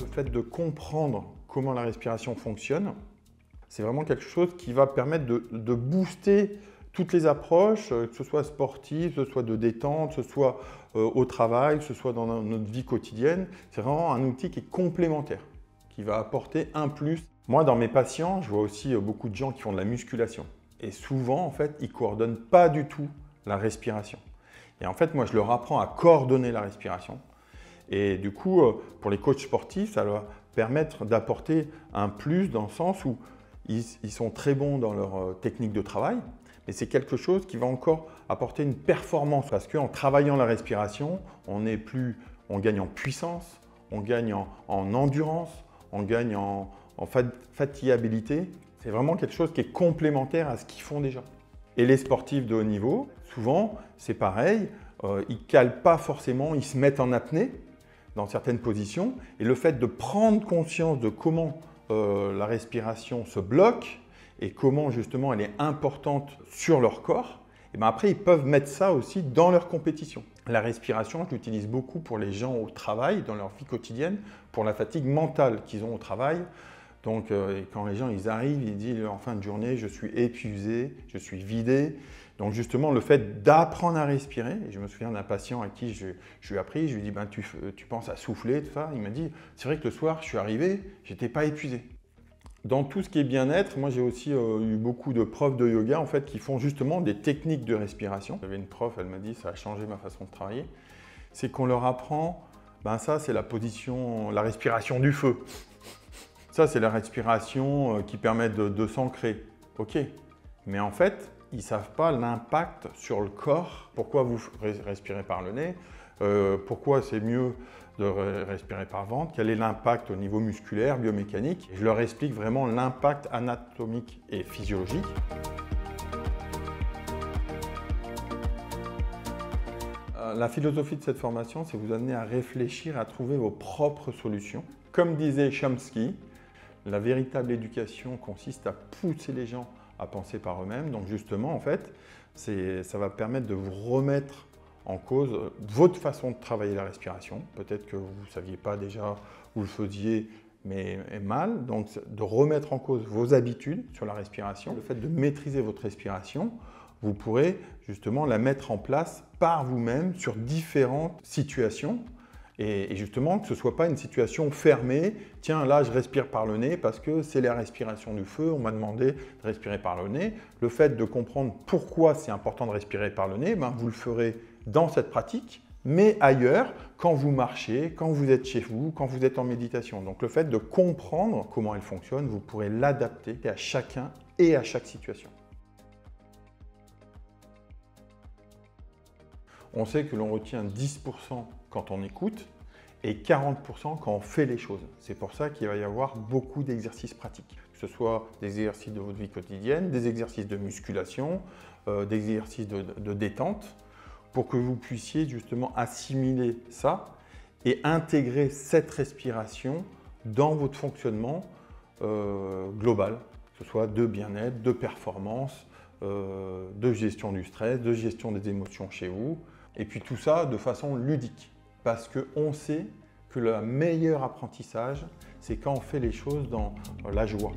Le fait de comprendre comment la respiration fonctionne, c'est vraiment quelque chose qui va permettre de booster toutes les approches, que ce soit sportive, que ce soit de détente, que ce soit au travail, que ce soit dans notre vie quotidienne. C'est vraiment un outil qui est complémentaire, qui va apporter un plus. Moi, dans mes patients, je vois aussi beaucoup de gens qui font de la musculation. Et souvent, en fait, ils ne coordonnent pas du tout la respiration. Et en fait, moi, je leur apprends à coordonner la respiration. Et du coup, pour les coachs sportifs, ça va permettre d'apporter un plus dans le sens où ils sont très bons dans leur technique de travail, mais c'est quelque chose qui va encore apporter une performance parce qu'en travaillant la respiration, on gagne en puissance, on gagne en endurance, on gagne en fatigabilité. C'est vraiment quelque chose qui est complémentaire à ce qu'ils font déjà. Et les sportifs de haut niveau, souvent, c'est pareil, ils ne calent pas forcément, ils se mettent en apnée dans certaines positions. Et le fait de prendre conscience de comment la respiration se bloque et comment justement elle est importante sur leur corps, et bien après ils peuvent mettre ça aussi dans leur compétition. La respiration, je l'utilise beaucoup pour les gens au travail, dans leur vie quotidienne, pour la fatigue mentale qu'ils ont au travail. Donc quand les gens ils arrivent, ils disent en fin de journée, je suis épuisé, je suis vidé. Donc justement, le fait d'apprendre à respirer, et je me souviens d'un patient à qui je lui ai appris, je lui ai dit ben, tu penses à souffler, tout ça. Il m'a dit, c'est vrai que le soir, je suis arrivé, je n'étais pas épuisé. Dans tout ce qui est bien-être, moi j'ai aussi eu beaucoup de profs de yoga en fait, qui font justement des techniques de respiration. J'avais une prof, elle m'a dit, ça a changé ma façon de travailler. C'est qu'on leur apprend, ben ça c'est la respiration du feu. Ça c'est la respiration qui permet de s'ancrer. Ok, mais en fait, ils ne savent pas l'impact sur le corps. Pourquoi vous respirez par le nez, pourquoi c'est mieux de respirer par le ventre, quel est l'impact au niveau musculaire, biomécanique. Je leur explique vraiment l'impact anatomique et physiologique. La philosophie de cette formation, c'est vous amener à réfléchir, à trouver vos propres solutions. Comme disait Chomsky, la véritable éducation consiste à pousser les gens à penser par eux-mêmes. Donc justement, en fait, ça va permettre de vous remettre en cause votre façon de travailler la respiration. Peut-être que vous ne saviez pas déjà, vous le faisiez, mais mal. Donc de remettre en cause vos habitudes sur la respiration. Le fait de maîtriser votre respiration, vous pourrez justement la mettre en place par vous-même sur différentes situations. Et justement, que ce ne soit pas une situation fermée. Tiens, là, je respire par le nez parce que c'est la respiration du feu. On m'a demandé de respirer par le nez. Le fait de comprendre pourquoi c'est important de respirer par le nez, ben, vous le ferez dans cette pratique, mais ailleurs, quand vous marchez, quand vous êtes chez vous, quand vous êtes en méditation. Donc, le fait de comprendre comment elle fonctionne, vous pourrez l'adapter à chacun et à chaque situation. On sait que l'on retient 10% quand on écoute et 40% quand on fait les choses. C'est pour ça qu'il va y avoir beaucoup d'exercices pratiques, que ce soit des exercices de votre vie quotidienne, des exercices de musculation, des exercices de détente, pour que vous puissiez justement assimiler ça et intégrer cette respiration dans votre fonctionnement global, que ce soit de bien-être, de performance, de gestion du stress, de gestion des émotions chez vous. Et puis tout ça de façon ludique, parce qu'on sait que le meilleur apprentissage, c'est quand on fait les choses dans la joie.